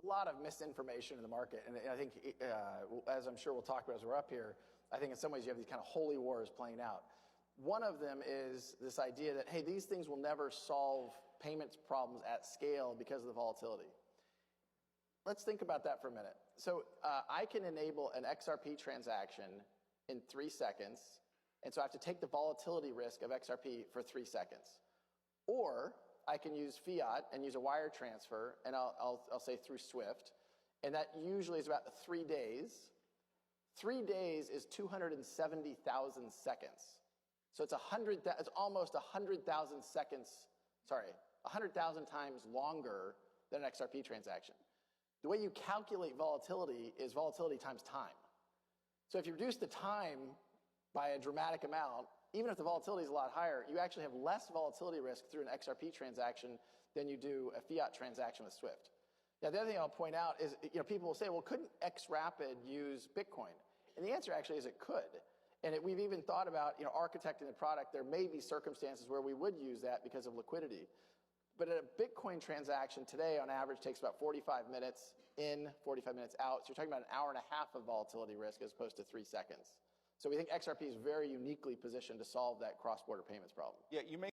lot of misinformation in the market, and I think, as I'm sure we'll talk about as we're up here, I think in some ways you have these kind of holy wars playing out. One of them is this idea that, hey, these things will never solve payments problems at scale because of the volatility. Let's think about that for a minute. So I can enable an XRP transaction in 3 seconds, and so I have to take the volatility risk of XRP for 3 seconds. Or I can use fiat and use a wire transfer, and I'll say through SWIFT, and that usually is about 3 days. 3 days is 270,000 seconds. So it's almost 100,000 seconds, 100,000 times longer than an XRP transaction. The way you calculate volatility is volatility times time. So if you reduce the time by a dramatic amount, even if the volatility is a lot higher, you actually have less volatility risk through an XRP transaction than you do a fiat transaction with SWIFT. Now, the other thing I'll point out is, people will say, well, couldn't XRapid use Bitcoin? And the answer actually is it could. And we've even thought about, architecting the product. There may be circumstances where we would use that because of liquidity. But a Bitcoin transaction today, on average, takes about 45 minutes in, 45 minutes out. So you're talking about an hour and a half of volatility risk as opposed to 3 seconds. So we think XRP is very uniquely positioned to solve that cross-border payments problem. Yeah, you make